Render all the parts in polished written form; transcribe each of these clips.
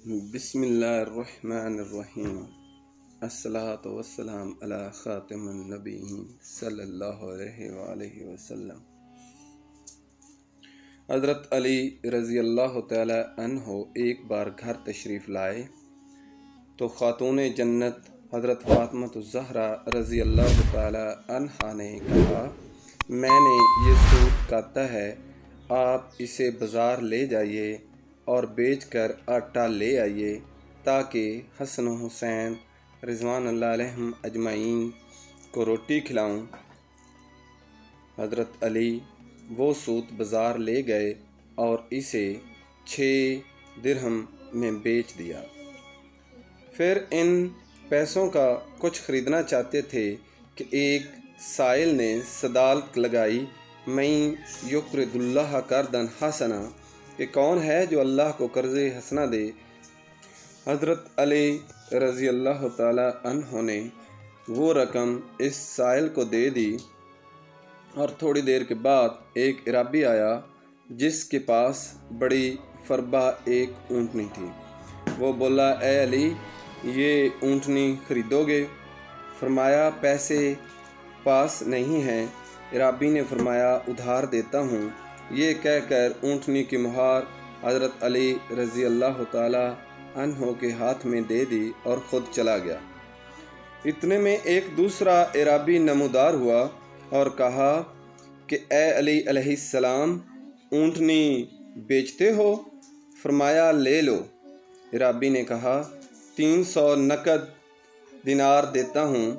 بسم اللہ الرحمن الرحیم الصلاۃ والسلام علی خاتم النبیین صلی اللہ علیہ وآلہ وسلم۔ حضرت علی رضی اللہ تعالی عنہ ایک بار گھر تشریف لائے تو خاتون جنت حضرت فاطمہ الزہرا رضی اللہ تعالی عنہا نے کہا، میں نے یہ سوٹ کاتا ہے، آپ اسے بازار لے جائیے اور بیچ کر آٹا لے آئیے تاکہ حسن و حسین رضوان اللہ علیہم اجمعین کو روٹی کھلاؤں۔ حضرت علی وہ سوت بازار لے گئے اور اسے 6 درہم میں بیچ دیا۔ پھر ان پیسوں کا کچھ خریدنا چاہتے تھے کہ ایک سائل نے صدالت لگائی، میں یقرض اللہ قرضا حسنا، کہ کون ہے جو اللہ کو قرض حسنہ دے۔ حضرت علی رضی اللہ تعالی عنہ نے وہ رقم اس سائل کو دے دی اور تھوڑی دیر کے بعد ایک عرابی آیا جس کے پاس بڑی فربہ ایک اونٹنی تھی۔ وہ بولا، اے علی، یہ اونٹنی خریدو گے؟ فرمایا، پیسے پاس نہیں ہیں۔ عرابی نے فرمایا، ادھار دیتا ہوں۔ یہ کہہ کر اونٹنی کی مہار حضرت علی رضی اللہ تعالی عنہ کے ہاتھ میں دے دی اور خود چلا گیا۔ اتنے میں ایک دوسرا عرابی نمودار ہوا اور کہا کہ اے علی علیہ السلام، اونٹنی بیچتے ہو؟ فرمایا، لے لو۔ عرابی نے کہا، 300 نقد دینار دیتا ہوں۔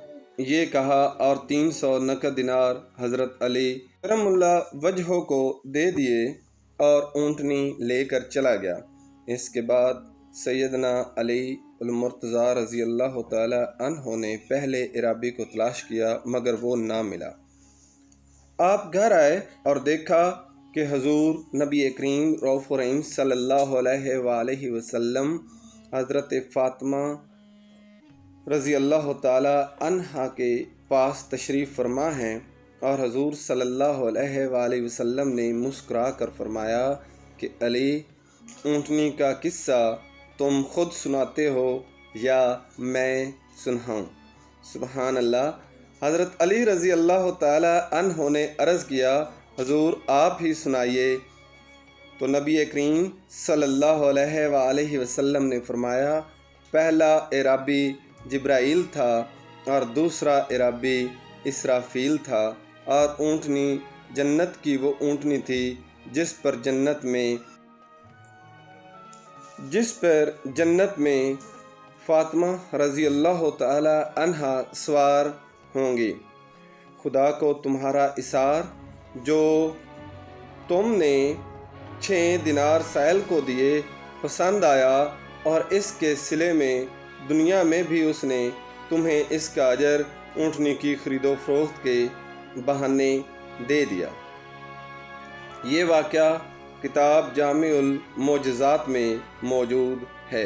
یہ کہا اور 300 نقد دینار حضرت علی کرم اللہ وجہہ کو دے دیے اور اونٹنی لے کر چلا گیا۔ اس کے بعد سیدنا علی المرتضیٰ رضی اللہ تعالی عنہ نے پہلے عرابی کو تلاش کیا مگر وہ نہ ملا۔ آپ گھر آئے اور دیکھا کہ حضور نبی کریم رؤوف رحیم صلی اللہ علیہ وآلہ وسلم حضرت فاطمہ رضی اللہ تعالی عنہا کے پاس تشریف فرما ہیں، اور حضور صلی اللہ علیہ وآلہ وسلم نے مسکرا کر فرمایا کہ علی، اونٹنی کا قصہ تم خود سناتے ہو یا میں سناؤں؟ سبحان اللہ۔ حضرت علی رضی اللہ تعالی عنہ نے عرض کیا، حضور آپ ہی سنائیے۔ تو نبی کریم صلی اللہ علیہ وآلہ وسلم نے فرمایا، پہلا عرابی جبرائیل تھا اور دوسرا عرابی اسرافیل تھا، اور اونٹنی جنت کی وہ اونٹنی تھی جس پر جنت میں فاطمہ رضی اللہ تعالی عنہا سوار ہوں گی۔ خدا کو تمہارا اثار جو تم نے 6 دینار سائل کو دیے پسند آیا، اور اس کے صلے میں دنیا میں بھی اس نے تمہیں اس کا اجر اونٹنی کی خرید و فروخت کے بہانے دے دیا۔ یہ واقعہ کتاب جامع المعجزات میں موجود ہے۔